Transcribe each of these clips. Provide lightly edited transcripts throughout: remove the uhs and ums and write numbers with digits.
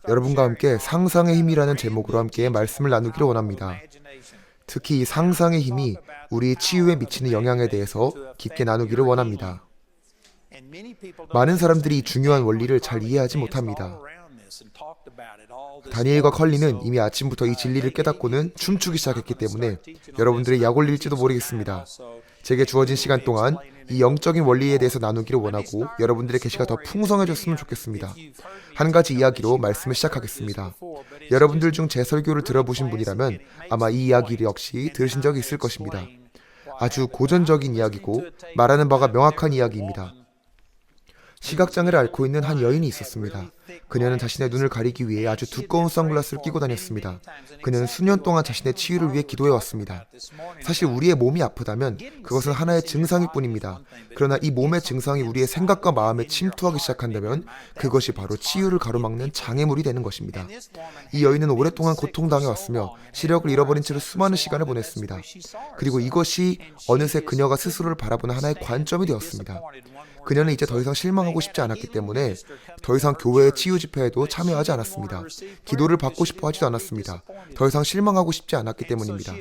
여러분과 함께 상상의 힘이라는 제목으로 함께 말씀을 나누기를 원합니다. 특히 이 상상의 힘이 우리 치유에 미치는 영향에 대해서 깊게 나누기를 원합니다. 많은 사람들이 이 중요한 원리를 잘 이해하지 못합니다. 다니엘과 컬리는 이미 아침부터 이 진리를 깨닫고는 춤추기 시작했기 때문에 여러분들의 약 올릴지도 모르겠습니다. 제게 주어진 시간 동안 이 영적인 원리에 대해서 나누기를 원하고 여러분들의 계시가 더 풍성해졌으면 좋겠습니다. 한 가지 이야기로 말씀을 시작하겠습니다. 여러분들 중 제 설교를 들어보신 분이라면 아마 이 이야기 역시 들으신 적이 있을 것입니다. 아주 고전적인 이야기고 말하는 바가 명확한 이야기입니다. 시각장애를 앓고 있는 한 여인이 있었습니다. 그녀는 자신의 눈을 가리기 위해 아주 두꺼운 선글라스를 끼고 다녔습니다. 그녀는 수년 동안 자신의 치유를 위해 기도해왔습니다. 사실 우리의 몸이 아프다면 그것은 하나의 증상일 뿐입니다. 그러나 이 몸의 증상이 우리의 생각과 마음에 침투하기 시작한다면 그것이 바로 치유를 가로막는 장애물이 되는 것입니다. 이 여인은 오랫동안 고통당해왔으며 시력을 잃어버린 채로 수많은 시간을 보냈습니다. 그리고 이것이 어느새 그녀가 스스로를 바라보는 하나의 관점이 되었습니다. 그녀는 이제 더 이상 실망하고 싶지 않았기 때문에 더 이상 교회의 치유 집회에도 참여하지 않았습니다. 기도를 받고 싶어 하지도 않았습니다. 더 이상 실망하고 싶지 않았기 때문입니다.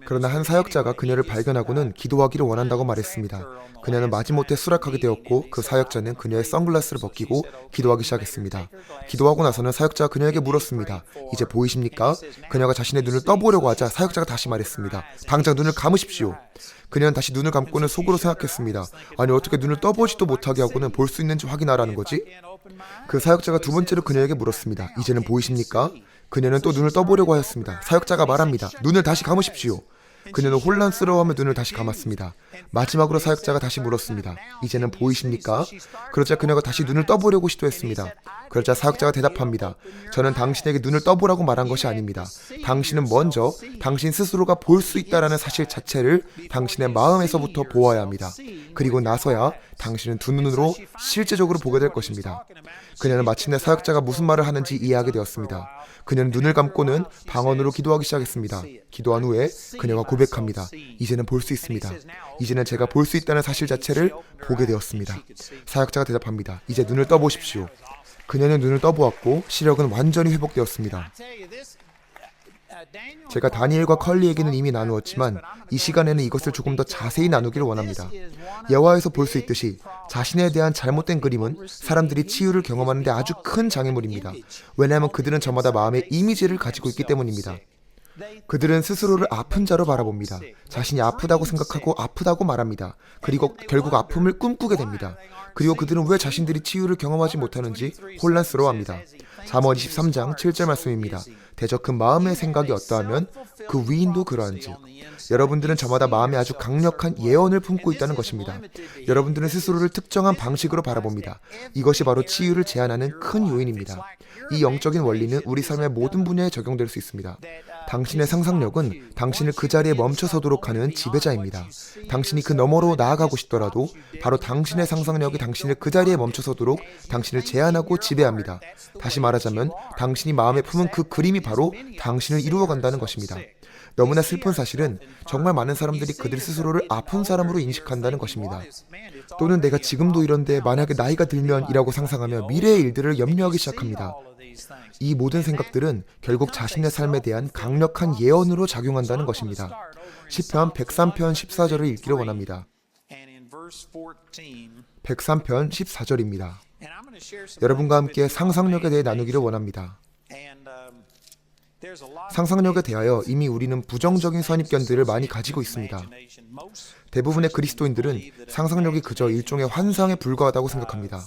그러나 한 사역자가 그녀를 발견하고는 기도하기를 원한다고 말했습니다. 그녀는 마지못해 수락하게 되었고 그 사역자는 그녀의 선글라스를 벗기고 기도하기 시작했습니다. 기도하고 나서는 사역자가 그녀에게 물었습니다. 이제 보이십니까? 그녀가 자신의 눈을 떠보려고 하자 사역자가 다시 말했습니다. 당장 눈을 감으십시오. 그녀는 다시 눈을 감고는 속으로 생각했습니다. 아니 어떻게 눈을 떠보지도 못하게 하고는 볼 수 있는지 확인하라는 거지? 그 사역자가 두 번째로 그녀에게 물었습니다. 이제는 보이십니까? 그녀는 또 눈을 떠보려고 하였습니다. 사역자가 말합니다. 눈을 다시 감으십시오. 그녀는 혼란스러워하며 눈을 다시 감았습니다. 마지막으로 사역자가 다시 물었습니다. 이제는 보이십니까? 그러자 그녀가 다시 눈을 떠보려고 시도했습니다. 그러자 사역자가 대답합니다. 저는 당신에게 눈을 떠보라고 말한 것이 아닙니다. 당신은 먼저 당신 스스로가 볼 수 있다라는 사실 자체를 당신의 마음에서부터 보아야 합니다. 그리고 나서야 당신은 두 눈으로 실제적으로 보게 될 것입니다. 그녀는 마침내 사역자가 무슨 말을 하는지 이해하게 되었습니다. 그녀는 눈을 감고는 방언으로 기도하기 시작했습니다. 기도한 후에 그녀가 고백합니다. 이제는 볼 수 있습니다. 이제는 제가 볼 수 있다는 사실 자체를 보게 되었습니다. 사역자가 대답합니다. 이제 눈을 떠보십시오. 그녀는 눈을 떠보았고 시력은 완전히 회복되었습니다. 제가 다니엘과 컬리에게는 이미 나누었지만 이 시간에는 이것을 조금 더 자세히 나누기를 원합니다. 예화에서 볼 수 있듯이 자신에 대한 잘못된 그림은 사람들이 치유를 경험하는 데 아주 큰 장애물입니다. 왜냐하면 그들은 저마다 마음의 이미지를 가지고 있기 때문입니다. 그들은 스스로를 아픈 자로 바라봅니다. 자신이 아프다고 생각하고 아프다고 말합니다. 그리고 결국 아픔을 꿈꾸게 됩니다. 그리고 그들은 왜 자신들이 치유를 경험하지 못하는지 혼란스러워합니다. 잠언 23장 7절 말씀입니다. 대저 그 마음의 생각이 어떠하면 그 위인도 그러한지. 여러분들은 저마다 마음에 아주 강력한 예언을 품고 있다는 것입니다. 여러분들은 스스로를 특정한 방식으로 바라봅니다. 이것이 바로 치유를 제한하는 큰 요인입니다. 이 영적인 원리는 우리 삶의 모든 분야에 적용될 수 있습니다. 당신의 상상력은 당신을 그 자리에 멈춰서도록 하는 지배자입니다. 당신이 그 너머로 나아가고 싶더라도 바로 당신의 상상력이 당신을 그 자리에 멈춰서도록 당신을 제한하고 지배합니다. 다시 말하자면 당신이 마음에 품은 그 그림이 바로 당신을 이루어간다는 것입니다. 너무나 슬픈 사실은 정말 많은 사람들이 그들 스스로를 아픈 사람으로 인식한다는 것입니다. 또는 내가 지금도 이런데 만약에 나이가 들면 이라고 상상하며 미래의 일들을 염려하기 시작합니다. 이 모든 생각들은 결국 자신의 삶에 대한 강력한 예언으로 작용한다는 것입니다. 시편 103편 14절을 읽기를 원합니다. 103편 14절입니다. 여러분과 함께 상상력에 대해 나누기를 원합니다. 상상력에 대하여 이미 우리는 부정적인 선입견들을 많이 가지고 있습니다. 대부분의 그리스도인들은 상상력이 그저 일종의 환상에 불과하다고 생각합니다.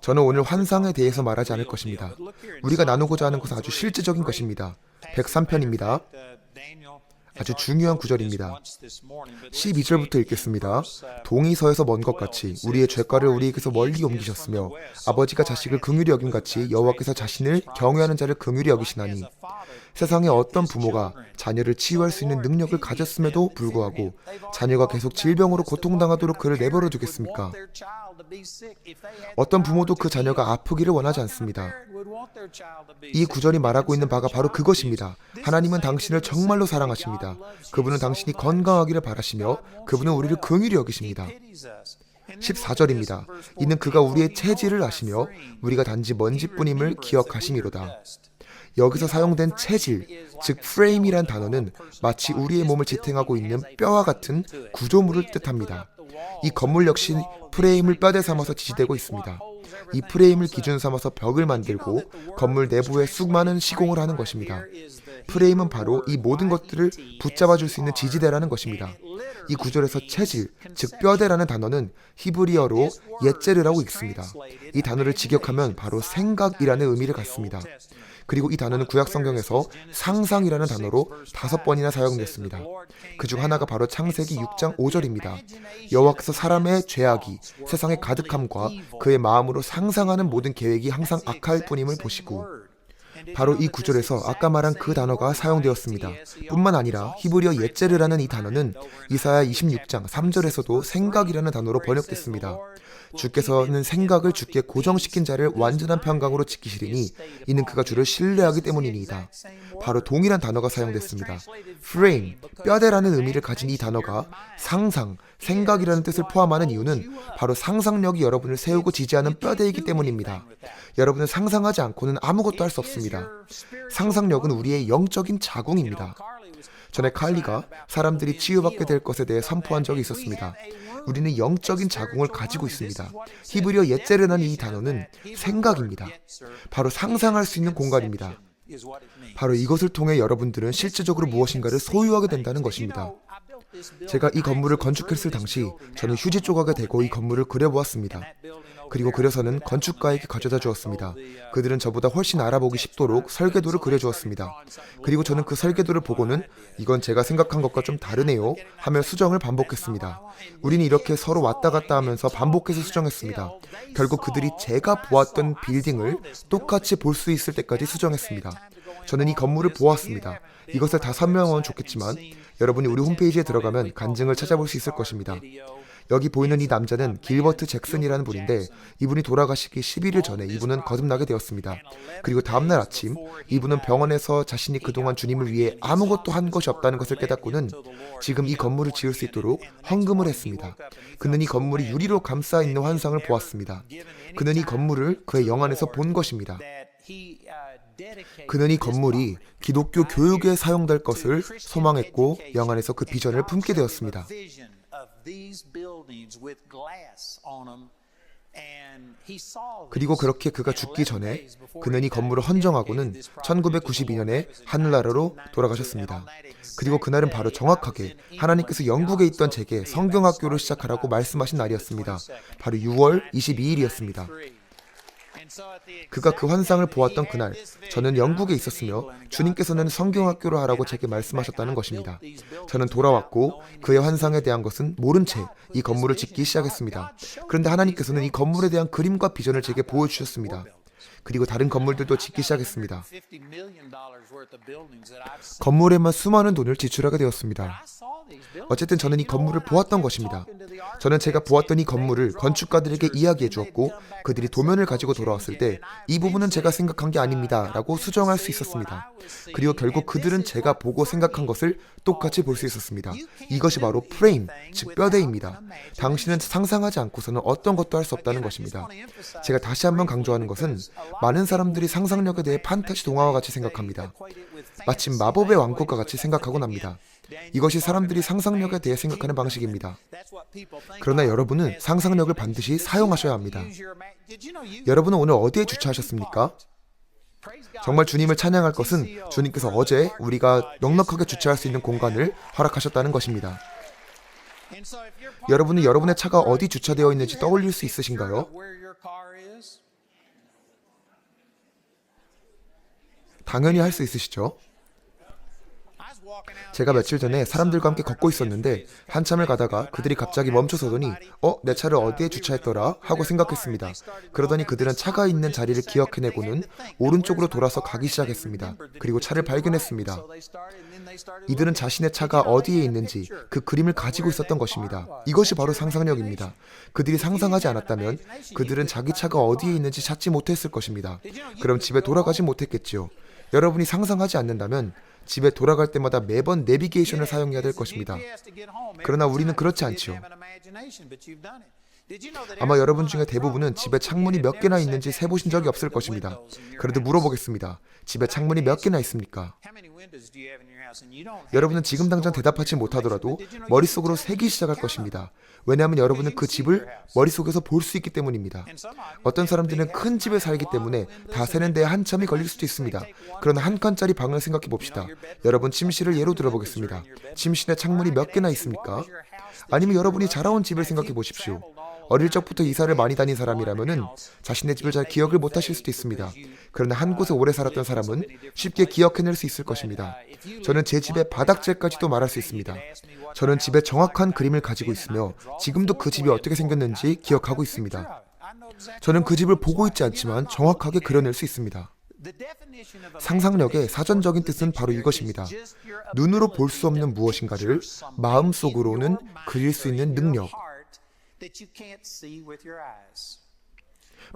저는 오늘 환상에 대해서 말하지 않을 것입니다. 우리가 나누고자 하는 것은 아주 실제적인 것입니다. 103편입니다. 아주 중요한 구절입니다. 12절부터 읽겠습니다. 동이 서에서 먼 것 같이 우리의 죄가를 우리에게서 멀리 옮기셨으며 아버지가 자식을 긍휼히 여김같이 여호와께서 자신을 경외하는 자를 긍휼히 여기시나니 세상에 어떤 부모가 자녀를 치유할 수 있는 능력을 가졌음에도 불구하고 자녀가 계속 질병으로 고통당하도록 그를 내버려 두겠습니까? 어떤 부모도 그 자녀가 아프기를 원하지 않습니다. 이 구절이 말하고 있는 바가 바로 그것입니다. 하나님은 당신을 정말로 사랑하십니다. 그분은 당신이 건강하기를 바라시며 그분은 우리를 긍휼히 여기십니다. 14절입니다. 이는 그가 우리의 체질을 아시며 우리가 단지 먼지뿐임을 기억하심이로다. 여기서 사용된 체질, 즉 프레임이란 단어는 마치 우리의 몸을 지탱하고 있는 뼈와 같은 구조물을 뜻합니다. 이 건물 역시 프레임을 뼈대 삼아서 지지되고 있습니다. 이 프레임을 기준 삼아서 벽을 만들고 건물 내부에 수많은 시공을 하는 것입니다. 프레임은 바로 이 모든 것들을 붙잡아줄 수 있는 지지대라는 것입니다. 이 구절에서 체질, 즉 뼈대라는 단어는 히브리어로 예제르라고 읽습니다. 이 단어를 직역하면 바로 생각이라는 의미를 갖습니다. 그리고 이 단어는 구약 성경에서 상상이라는 단어로 5번이나 사용됐습니다. 그중 하나가 바로 창세기 6장 5절입니다. 여호와께서 사람의 죄악이 세상에 가득함과 그의 마음으로 상상하는 모든 계획이 항상 악할 뿐임을 보시고, 바로 이 구절에서 아까 말한 그 단어가 사용되었습니다. 뿐만 아니라 히브리어 예제르라는 이 단어는 이사야 26장 3절에서도 생각이라는 단어로 번역됐습니다. 주께서는 생각을 주께 고정시킨 자를 완전한 평강으로 지키시리니 이는 그가 주를 신뢰하기 때문이니이다. 바로 동일한 단어가 사용됐습니다. frame, 뼈대라는 의미를 가진 이 단어가 상상, 생각이라는 뜻을 포함하는 이유는 바로 상상력이 여러분을 세우고 지지하는 뼈대이기 때문입니다. 여러분은 상상하지 않고는 아무것도 할 수 없습니다. 상상력은 우리의 영적인 자궁입니다. 전에 칼리가 사람들이 치유받게 될 것에 대해 선포한 적이 있었습니다. 우리는 영적인 자궁을 가지고 있습니다. 히브리어 예제르라는 이 단어는 생각입니다. 바로 상상할 수 있는 공간입니다. 바로 이것을 통해 여러분들은 실질적으로 무엇인가를 소유하게 된다는 것입니다. 제가 이 건물을 건축했을 당시 저는 휴지 조각에 대고 이 건물을 그려보았습니다. 그리고 그려서는 건축가에게 가져다 주었습니다. 그들은 저보다 훨씬 알아보기 쉽도록 설계도를 그려주었습니다. 그리고 저는 그 설계도를 보고는 이건 제가 생각한 것과 좀 다르네요 하며 수정을 반복했습니다. 우리는 이렇게 서로 왔다 갔다 하면서 반복해서 수정했습니다. 결국 그들이 제가 보았던 빌딩을 똑같이 볼 수 있을 때까지 수정했습니다. 저는 이 건물을 보았습니다. 이것을 다 설명하면 좋겠지만 여러분이 우리 홈페이지에 들어가면 간증을 찾아볼 수 있을 것입니다. 여기 보이는 이 남자는 길버트 잭슨이라는 분인데 이분이 돌아가시기 11일 전에 이분은 거듭나게 되었습니다. 그리고 다음날 아침 이분은 병원에서 자신이 그동안 주님을 위해 아무것도 한 것이 없다는 것을 깨닫고는 지금 이 건물을 지을 수 있도록 헌금을 했습니다. 그는 이 건물이 유리로 감싸 있는 환상을 보았습니다. 그는 이 건물을 그의 영안에서 본 것입니다. 그는 이 건물이 기독교 교육에 사용될 것을 소망했고 영안에서 그 비전을 품게 되었습니다. 그리고 그렇게 그가 죽기 전에 그는 이 건물을 헌정하고는 1992년에 하늘나라로 돌아가셨습니다. 그리고 그날은 바로 정확하게 하나님께서 영국에 있던 제게 성경학교를 시작하라고 말씀하신 날이었습니다. 바로 6월 22일이었습니다. 그가 그 환상을 보았던 그날 저는 영국에 있었으며 주님께서는 성경학교를 하라고 제게 말씀하셨다는 것입니다. 저는 돌아왔고 그의 환상에 대한 것은 모른 채 이 건물을 짓기 시작했습니다. 그런데 하나님께서는 이 건물에 대한 그림과 비전을 제게 보여주셨습니다. 그리고 다른 건물들도 짓기 시작했습니다. 건물에만 수많은 돈을 지출하게 되었습니다. 어쨌든 저는 이 건물을 보았던 것입니다. 저는 제가 보았던 이 건물을 건축가들에게 이야기해 주었고 그들이 도면을 가지고 돌아왔을 때 이 부분은 제가 생각한 게 아닙니다 라고 수정할 수 있었습니다. 그리고 결국 그들은 제가 보고 생각한 것을 똑같이 볼 수 있었습니다. 이것이 바로 프레임, 즉 뼈대입니다. 당신은 상상하지 않고서는 어떤 것도 할 수 없다는 것입니다. 제가 다시 한번 강조하는 것은 많은 사람들이 상상력에 대해 판타지 동화와 같이 생각합니다. 마침 마법의 왕국과 같이 생각하곤 합니다. 이것이 사람들이 상상력에 대해 생각하는 방식입니다. 그러나 여러분은 상상력을 반드시 사용하셔야 합니다. 여러분은 오늘 어디에 주차하셨습니까? 정말 주님을 찬양할 것은 주님께서 어제 우리가 넉넉하게 주차할 수 있는 공간을 허락하셨다는 것입니다. 여러분은 여러분의 차가 어디 주차되어 있는지 떠올릴 수 있으신가요? 당연히 할 수 있으시죠? 제가 며칠 전에 사람들과 함께 걷고 있었는데 한참을 가다가 그들이 갑자기 멈춰서더니 내 차를 어디에 주차했더라? 하고 생각했습니다. 그러더니 그들은 차가 있는 자리를 기억해내고는 오른쪽으로 돌아서 가기 시작했습니다. 그리고 차를 발견했습니다. 이들은 자신의 차가 어디에 있는지 그 그림을 가지고 있었던 것입니다. 이것이 바로 상상력입니다. 그들이 상상하지 않았다면 그들은 자기 차가 어디에 있는지 찾지 못했을 것입니다. 그럼 집에 돌아가지 못했겠지요. 여러분이 상상하지 않는다면 집에 돌아갈 때마다 매번 내비게이션을 사용해야 될 것입니다. 그러나 우리는 그렇지 않지요. 아마 여러분 중에 대부분은 집에 창문이 몇 개나 있는지 세보신 적이 없을 것입니다. 그래도 물어보겠습니다. 집에 창문이 몇 개나 있습니까? 여러분은 지금 당장 대답하지 못하더라도 머릿속으로 세기 시작할 것입니다. 왜냐하면 여러분은 그 집을 머릿속에서 볼 수 있기 때문입니다. 어떤 사람들은 큰 집에 살기 때문에 다 세는 데 한참이 걸릴 수도 있습니다. 그러나 한 칸짜리 방을 생각해 봅시다. 여러분 침실을 예로 들어보겠습니다. 침실에 창문이 몇 개나 있습니까? 아니면 여러분이 자라온 집을 생각해 보십시오. 어릴 적부터 이사를 많이 다닌 사람이라면은 자신의 집을 잘 기억을 못하실 수도 있습니다. 그러나 한 곳에 오래 살았던 사람은 쉽게 기억해낼 수 있을 것입니다. 저는 제 집의 바닥재까지도 말할 수 있습니다. 저는 집에 정확한 그림을 가지고 있으며 지금도 그 집이 어떻게 생겼는지 기억하고 있습니다. 저는 그 집을 보고 있지 않지만 정확하게 그려낼 수 있습니다. 상상력의 사전적인 뜻은 바로 이것입니다. 눈으로 볼 수 없는 무엇인가를 마음속으로는 그릴 수 있는 능력.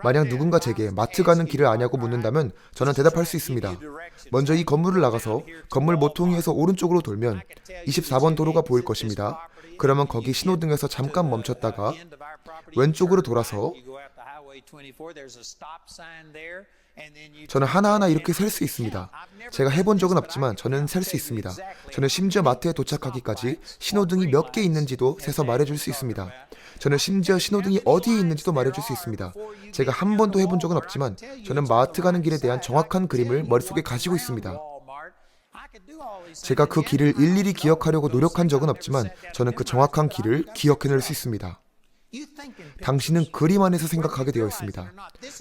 만약 누군가 제게 마트 가는 길을 아냐고 묻는다면 저는 대답할 수 있습니다. 먼저 이 건물을 나가서 건물 모퉁이에서 오른쪽으로 돌면 24번 도로가 보일 것입니다. 그러면 거기 신호등에서 잠깐 멈췄다가 왼쪽으로 돌아서 저는 하나하나 이렇게 셀 수 있습니다. 제가 해본 적은 없지만 저는 셀 수 있습니다. 저는 심지어 마트에 도착하기까지 신호등이 몇 개 있는지도 세서 말해줄 수 있습니다. 저는 심지어 신호등이 어디에 있는지도 말해줄 수 있습니다. 제가 한 번도 해본 적은 없지만 저는 마트 가는 길에 대한 정확한 그림을 머릿속에 가지고 있습니다. 제가 그 길을 일일이 기억하려고 노력한 적은 없지만 저는 그 정확한 길을 기억해낼 수 있습니다. 당신은 그림 안에서 생각하게 되어 있습니다.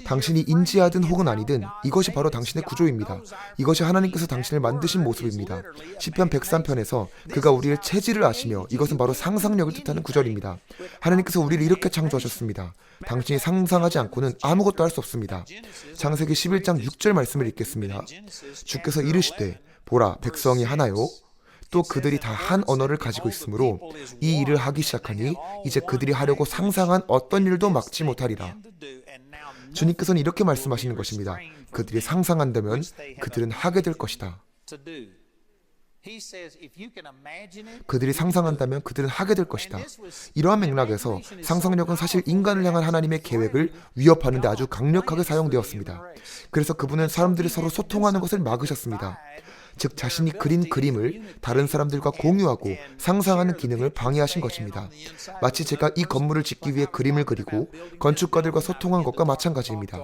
당신이 인지하든 혹은 아니든 이것이 바로 당신의 구조입니다. 이것이 하나님께서 당신을 만드신 모습입니다. 시편 103편에서 그가 우리의 체질을 아시며 이것은 바로 상상력을 뜻하는 구절입니다. 하나님께서 우리를 이렇게 창조하셨습니다. 당신이 상상하지 않고는 아무것도 할 수 없습니다. 창세기 11장 6절 말씀을 읽겠습니다. 주께서 이르시되 보라 백성이 하나요? 또 그들이 다 한 언어를 가지고 있으므로 이 일을 하기 시작하니 이제 그들이 하려고 상상한 어떤 일도 막지 못하리라. 주님께서는 이렇게 말씀하시는 것입니다. 그들이 상상한다면 그들은 하게 될 것이다. 그들이 상상한다면 그들은 하게 될 것이다. 이러한 맥락에서 상상력은 사실 인간을 향한 하나님의 계획을 위협하는 데 아주 강력하게 사용되었습니다. 그래서 그분은 사람들이 서로 소통하는 것을 막으셨습니다. 즉 자신이 그린 그림을 다른 사람들과 공유하고 상상하는 기능을 방해하신 것입니다. 마치 제가 이 건물을 짓기 위해 그림을 그리고 건축가들과 소통한 것과 마찬가지입니다.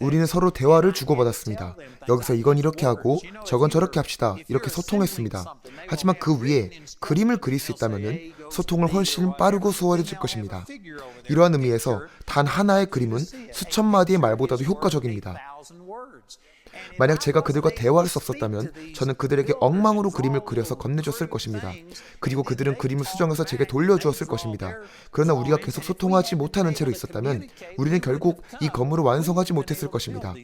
우리는 서로 대화를 주고받았습니다. 여기서 이건 이렇게 하고 저건 저렇게 합시다. 이렇게 소통했습니다. 하지만 그 위에 그림을 그릴 수 있다면 소통을 훨씬 빠르고 수월해질 것입니다. 이러한 의미에서 단 하나의 그림은 수천 마디의 말보다도 효과적입니다. 만약 제가 그들과 대화할 수 없었다면 저는 그들에게 엉망으로 그림을 그려서 건네줬을 것입니다. 그리고 그들은 그림을 수정해서 제게 돌려주었을 것입니다. 그러나 우리가 계속 소통하지 못하는 채로 있었다면 우리는 결국 이 건물을 완성하지 못했을 것입니다.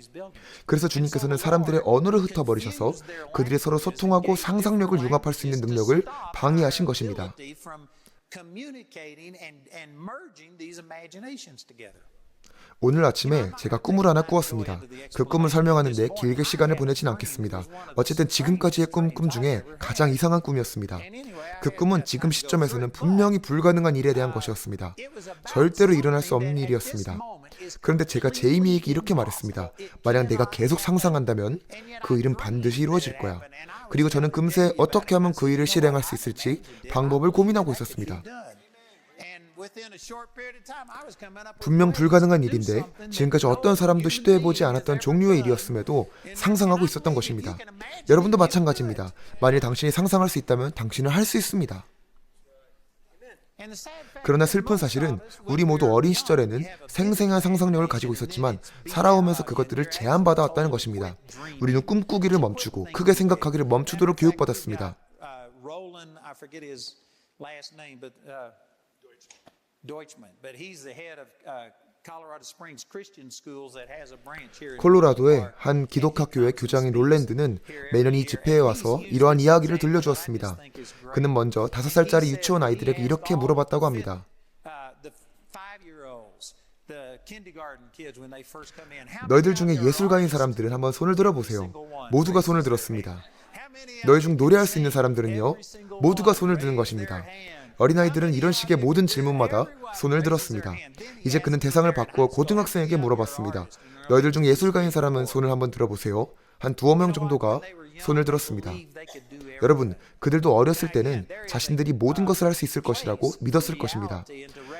그래서 주님께서는 사람들의 언어를 흩어버리셔서 그들이 서로 소통하고 상상력을 융합할 수 있는 능력을 방해하신 것입니다. 오늘 아침에 제가 꿈을 하나 꾸었습니다. 그 꿈을 설명하는데 길게 시간을 보내진 않겠습니다. 어쨌든 지금까지의 꿈 중에 가장 이상한 꿈이었습니다. 그 꿈은 지금 시점에서는 분명히 불가능한 일에 대한 것이었습니다. 절대로 일어날 수 없는 일이었습니다. 그런데 제가 제이미에게 이렇게 말했습니다. 만약 내가 계속 상상한다면 그 일은 반드시 이루어질 거야. 그리고 저는 금세 어떻게 하면 그 일을 실행할 수 있을지 방법을 고민하고 있었습니다. 분명 불가능한 일인데 지금까지 어떤 사람도 시도해보지 않았던 종류의 일이었음에도 상상하고 있었던 것입니다. 여러분도 마찬가지입니다. 만일 당신이 상상할 수 있다면 당신은 할 수 있습니다. 그러나 슬픈 사실은 우리 모두 어린 시절에는 생생한 상상력을 가지고 있었지만 살아오면서 그것들을 제한받아 왔다는 것입니다. 우리는 꿈꾸기를 멈추고 크게 생각하기를 멈추도록 교육받았습니다. 콜로라도의 한 기독학교의 교장인 롤랜드는 매년 이 집회에 와서 이러한 이야기를 들려주었습니다. 그는 먼저 5살짜리 유치원 아이들에게 이렇게 물어봤다고 합니다. 너희들 중에 예술가인 사람들은 한번 손을 들어보세요. 모두가 손을 들었습니다. 너희 중 노래할 수 있는 사람들은요, 모두가 손을 드는 것입니다. 어린아이들은 이런 식의 모든 질문마다 손을 들었습니다. 이제 그는 대상을 바꾸어 고등학생에게 물어봤습니다. 너희들 중 예술가인 사람은 손을 한번 들어보세요. 한 두어 명 정도가 손을 들었습니다. 여러분, 그들도 어렸을 때는 자신들이 모든 것을 할 수 있을 것이라고 믿었을 것입니다.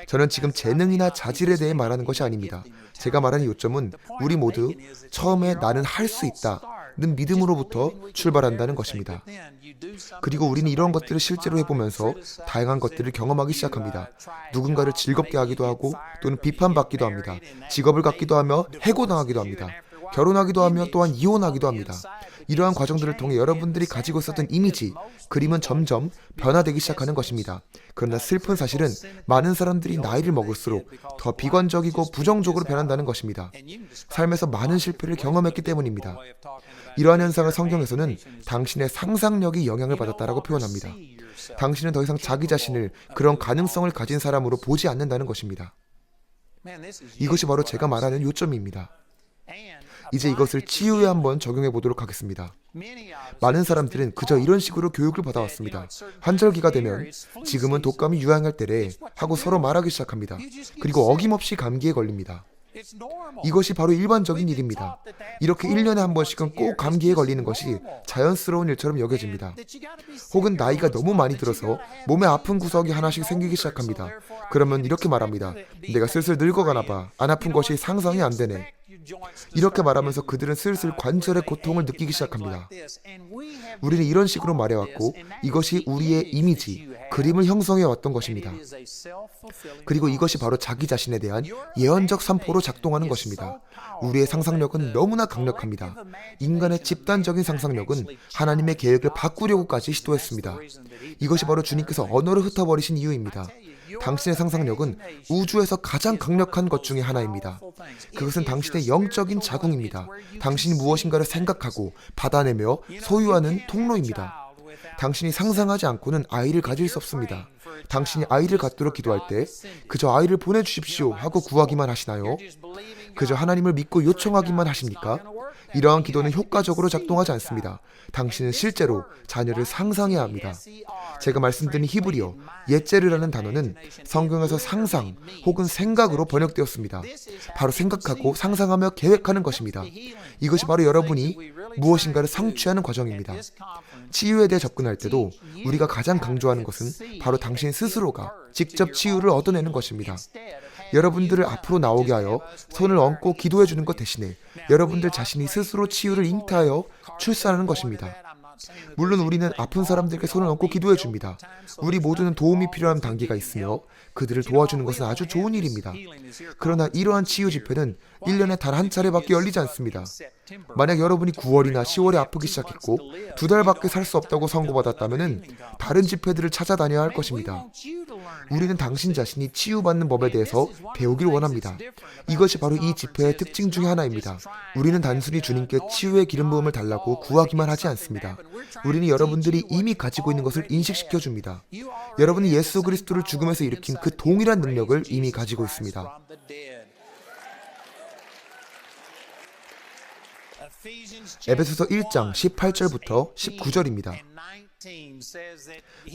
저는 지금 재능이나 자질에 대해 말하는 것이 아닙니다. 제가 말하는 요점은 우리 모두 처음에 나는 할 수 있다는 믿음으로부터 출발한다는 것입니다. 그리고 우리는 이런 것들을 실제로 해보면서 다양한 것들을 경험하기 시작합니다. 누군가를 즐겁게 하기도 하고 또는 비판받기도 합니다. 직업을 갖기도 하며 해고당하기도 합니다. 결혼하기도 하며 또한 이혼하기도 합니다. 이러한 과정들을 통해 여러분들이 가지고 있었던 이미지, 그림은 점점 변화되기 시작하는 것입니다. 그러나 슬픈 사실은 많은 사람들이 나이를 먹을수록 더 비관적이고 부정적으로 변한다는 것입니다. 삶에서 많은 실패를 경험했기 때문입니다. 이러한 현상을 성경에서는 당신의 상상력이 영향을 받았다라고 표현합니다. 당신은 더 이상 자기 자신을 그런 가능성을 가진 사람으로 보지 않는다는 것입니다. 이것이 바로 제가 말하는 요점입니다. 이제 이것을 치유에 한번 적용해 보도록 하겠습니다. 많은 사람들은 그저 이런 식으로 교육을 받아왔습니다. 환절기가 되면 지금은 독감이 유행할 때래 하고 서로 말하기 시작합니다. 그리고 어김없이 감기에 걸립니다. 이것이 바로 일반적인 일입니다. 이렇게 1년에 한 번씩은 꼭 감기에 걸리는 것이 자연스러운 일처럼 여겨집니다. 혹은 나이가 너무 많이 들어서 몸에 아픈 구석이 하나씩 생기기 시작합니다. 그러면 이렇게 말합니다. 내가 슬슬 늙어가나 봐. 안 아픈 것이 상상이 안 되네. 이렇게 말하면서 그들은 슬슬 관절의 고통을 느끼기 시작합니다. 우리는 이런 식으로 말해왔고 이것이 우리의 이미지, 그림을 형성해 왔던 것입니다. 그리고 이것이 바로 자기 자신에 대한 예언적 선포로 작동하는 것입니다. 우리의 상상력은 너무나 강력합니다. 인간의 집단적인 상상력은 하나님의 계획을 바꾸려고까지 시도했습니다. 이것이 바로 주님께서 언어를 흩어버리신 이유입니다. 당신의 상상력은 우주에서 가장 강력한 것 중에 하나입니다. 그것은 당신의 영적인 자궁입니다. 당신이 무엇인가를 생각하고 받아내며 소유하는 통로입니다. 당신이 상상하지 않고는 아이를 가질 수 없습니다. 당신이 아이를 갖도록 기도할 때 그저 아이를 보내주십시오 하고 구하기만 하시나요? 그저 하나님을 믿고 요청하기만 하십니까? 이러한 기도는 효과적으로 작동하지 않습니다. 당신은 실제로 자녀를 상상해야 합니다. 제가 말씀드린 히브리어 예제르라는 단어는 성경에서 상상 혹은 생각으로 번역되었습니다. 바로 생각하고 상상하며 계획하는 것입니다. 이것이 바로 여러분이 무엇인가를 성취하는 과정입니다. 치유에 대해 접근할 때도 우리가 가장 강조하는 것은 바로 당신 스스로가 직접 치유를 얻어내는 것입니다. 여러분들을 앞으로 나오게 하여 손을 얹고 기도해 주는 것 대신에 여러분들 자신이 스스로 치유를 잉태하여 출산하는 것입니다. 물론 우리는 아픈 사람들에게 손을 얹고 기도해 줍니다. 우리 모두는 도움이 필요한 단계가 있으며 그들을 도와주는 것은 아주 좋은 일입니다. 그러나 이러한 치유 집회는 1년에 단 한 차례밖에 열리지 않습니다. 만약 여러분이 9월이나 10월에 아프기 시작했고 2달밖에 살 수 없다고 선고받았다면 다른 집회들을 찾아다녀야 할 것입니다. 우리는 당신 자신이 치유받는 법에 대해서 배우길 원합니다. 이것이 바로 이 집회의 특징 중에 하나입니다. 우리는 단순히 주님께 치유의 기름 부음을 달라고 구하기만 하지 않습니다. 우리는 여러분들이 이미 가지고 있는 것을 인식시켜 줍니다. 여러분이 예수 그리스도를 죽음에서 일으킨 그 동일한 능력을 이미 가지고 있습니다. 에베소서 1장 18절부터 19절입니다.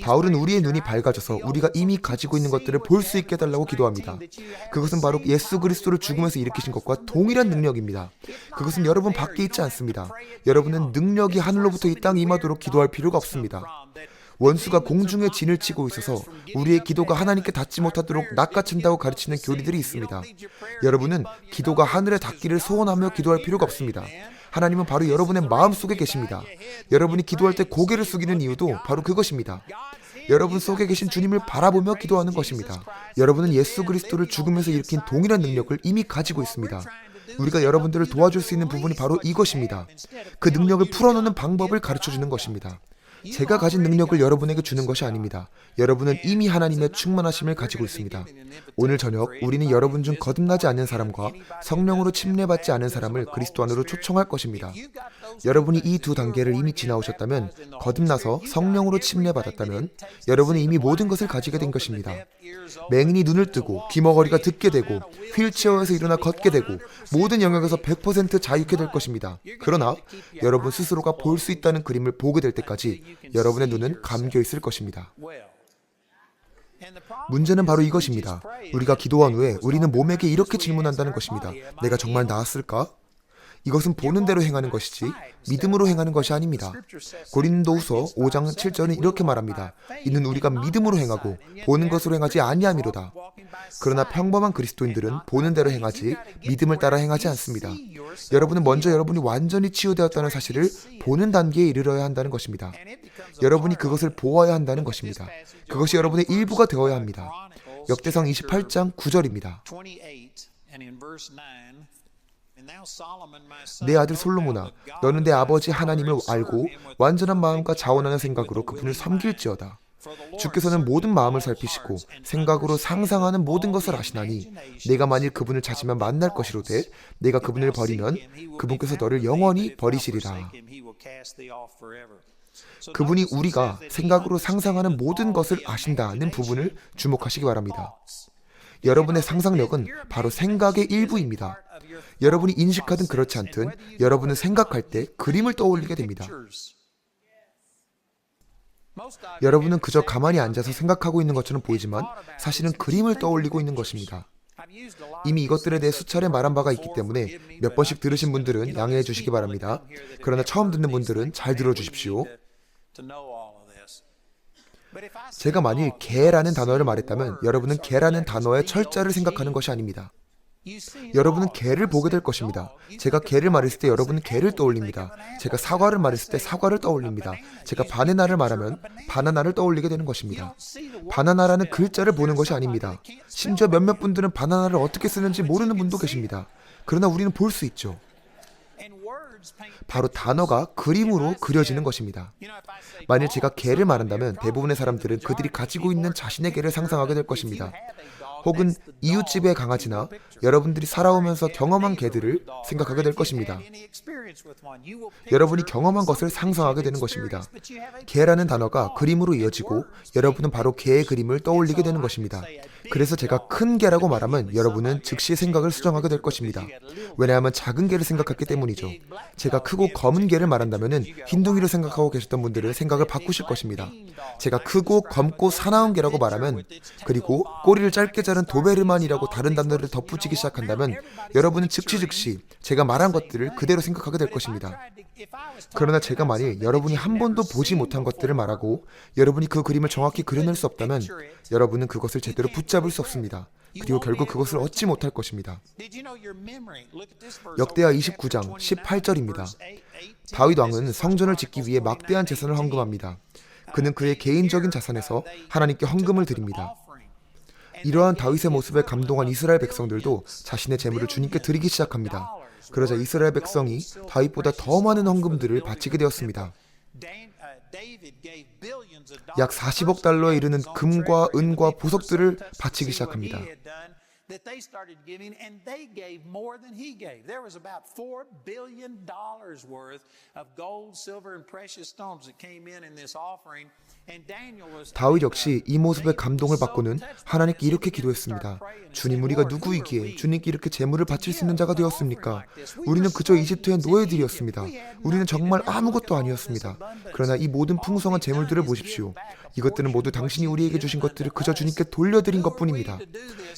바울은 우리의 눈이 밝아져서 우리가 이미 가지고 있는 것들을 볼 수 있게 해달라고 기도합니다. 그것은 바로 예수 그리스도를 죽음에서 일으키신 것과 동일한 능력입니다. 그것은 여러분 밖에 있지 않습니다. 여러분은 능력이 하늘로부터 이 땅에 임하도록 기도할 필요가 없습니다. 원수가 공중에 진을 치고 있어서 우리의 기도가 하나님께 닿지 못하도록 낚아챈다고 가르치는 교리들이 있습니다. 여러분은 기도가 하늘에 닿기를 소원하며 기도할 필요가 없습니다. 하나님은 바로 여러분의 마음속에 계십니다. 여러분이 기도할 때 고개를 숙이는 이유도 바로 그것입니다. 여러분 속에 계신 주님을 바라보며 기도하는 것입니다. 여러분은 예수 그리스도를 죽음에서 일으킨 동일한 능력을 이미 가지고 있습니다. 우리가 여러분들을 도와줄 수 있는 부분이 바로 이것입니다. 그 능력을 풀어놓는 방법을 가르쳐주는 것입니다. 제가 가진 능력을 여러분에게 주는 것이 아닙니다. 여러분은 이미 하나님의 충만하심을 가지고 있습니다. 오늘 저녁 우리는 여러분 중 거듭나지 않는 사람과 성령으로 침례받지 않은 사람을 그리스도 안으로 초청할 것입니다. 여러분이 이 두 단계를 이미 지나오셨다면, 거듭나서 성령으로 침례받았다면 여러분은 이미 모든 것을 가지게 된 것입니다. 맹인이 눈을 뜨고 귀머거리가 듣게 되고 휠체어에서 일어나 걷게 되고 모든 영역에서 100% 자유케 될 것입니다. 그러나 여러분 스스로가 볼 수 있다는 그림을 보게 될 때까지 여러분의 눈은 감겨 있을 것입니다. 문제는 바로 이것입니다. 우리가 기도한 후에 우리는 몸에게 이렇게 질문한다는 것입니다. 내가 정말 나았을까? 이것은 보는 대로 행하는 것이지 믿음으로 행하는 것이 아닙니다. 고린도후서 5장 7절은 이렇게 말합니다. 이는 우리가 믿음으로 행하고 보는 것으로 행하지 아니함이로다. 그러나 평범한 그리스도인들은 보는 대로 행하지 믿음을 따라 행하지 않습니다. 여러분은 먼저 여러분이 완전히 치유되었다는 사실을 보는 단계에 이르러야 한다는 것입니다. 여러분이 그것을 보아야 한다는 것입니다. 그것이 여러분의 일부가 되어야 합니다. 역대상 28장 9절입니다. 내 아들 솔로몬아, 너는 내 아버지 하나님을 알고 완전한 마음과 자원하는 생각으로 그분을 섬길지어다. 주께서는 모든 마음을 살피시고 생각으로 상상하는 모든 것을 아시나니 내가 만일 그분을 찾으면 만날 것이로되 내가 그분을 버리면 그분께서 너를 영원히 버리시리라. 그분이 우리가 생각으로 상상하는 모든 것을 아신다는 부분을 주목하시기 바랍니다. 여러분의 상상력은 바로 생각의 일부입니다. 여러분이 인식하든 그렇지 않든 여러분은 생각할 때 그림을 떠올리게 됩니다. 여러분은 그저 가만히 앉아서 생각하고 있는 것처럼 보이지만 사실은 그림을 떠올리고 있는 것입니다. 이미 이것들에 대해 수차례 말한 바가 있기 때문에 몇 번씩 들으신 분들은 양해해 주시기 바랍니다. 그러나 처음 듣는 분들은 잘 들어주십시오. 제가 만일 개라는 단어를 말했다면 여러분은 개라는 단어의 철자를 생각하는 것이 아닙니다. 여러분은 개를 보게 될 것입니다. 제가 개를 말했을 때 여러분은 개를 떠올립니다. 제가 사과를 말했을 때 사과를 떠올립니다. 제가 바나나를 말하면 바나나를 떠올리게 되는 것입니다. 바나나라는 글자를 보는 것이 아닙니다. 심지어 몇몇 분들은 바나나를 어떻게 쓰는지 모르는 분도 계십니다. 그러나 우리는 볼 수 있죠. 바로 단어가 그림으로 그려지는 것입니다. 만일 제가 개를 말한다면 대부분의 사람들은 그들이 가지고 있는 자신의 개를 상상하게 될 것입니다. 혹은 이웃집의 강아지나 여러분들이 살아오면서 경험한 개들을 생각하게 될 것입니다. 여러분이 경험한 것을 상상하게 되는 것입니다. 개라는 단어가 그림으로 이어지고 여러분은 바로 개의 그림을 떠올리게 되는 것입니다. 그래서 제가 큰 개라고 말하면 여러분은 즉시 생각을 수정하게 될 것입니다. 왜냐하면 작은 개를 생각했기 때문이죠. 제가 크고 검은 개를 말한다면 흰둥이를 생각하고 계셨던 분들은 생각을 바꾸실 것입니다. 제가 크고 검고 사나운 개라고 말하면, 그리고 꼬리를 짧게 자른 도베르만이라고 다른 단어를 덧붙이기 시작한다면 여러분은 즉시 제가 말한 것들을 그대로 생각하게 될 것입니다. 그러나 제가 만일 여러분이 한 번도 보지 못한 것들을 말하고 여러분이 그 그림을 정확히 그려낼 수 없다면 여러분은 그것을 제대로 붙잡을 수 없습니다. 그리고 결국 그것을 얻지 못할 것입니다. 역대하 29장 18절입니다. 다윗 왕은 성전을 짓기 위해 막대한 재산을 헌금합니다. 그는 그의 개인적인 자산에서 하나님께 헌금을 드립니다. 이러한 다윗의 모습에 감동한 이스라엘 백성들도 자신의 재물을 주님께 드리기 시작합니다. 그러자 이스라엘 백성이 다윗보다 더 많은 헌금들을 바치게 되었습니다. 약 40억 달러에 이르는 금과 은과 보석들을 바치기 시작합니다. 다윗 역시 이 모습에 감동을 받고는 하나님께 이렇게 기도했습니다. 주님, 우리가 누구이기에 주님께 이렇게 재물을 바칠 수 있는 자가 되었습니까? 우리는 그저 이집트의 노예들이었습니다. 우리는 정말 아무것도 아니었습니다. 그러나 이 모든 풍성한 재물들을 보십시오. 이것들은 모두 당신이 우리에게 주신 것들을 그저 주님께 돌려드린 것뿐입니다.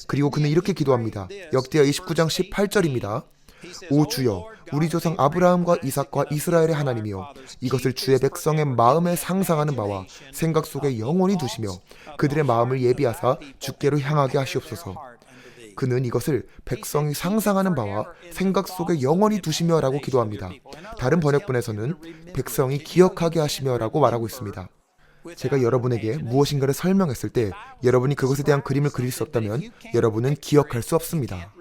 그리고 그는 이렇게 기도합니다. 역대하 29장 18절입니다. 오 주여, 우리 조상 아브라함과 이삭과 이스라엘의 하나님이여, 이것을 주의 백성의 마음에 상상하는 바와 생각 속에 영원히 두시며 그들의 마음을 예비하사 주께로 향하게 하시옵소서. 그는 이것을 백성이 상상하는 바와 생각 속에 영원히 두시며 라고 기도합니다. 다른 번역본에서는 백성이 기억하게 하시며 라고 말하고 있습니다. 제가 여러분에게 무엇인가를 설명했을 때 여러분이 그것에 대한 그림을 그릴 수 없다면 여러분은 기억할 수 없습니다.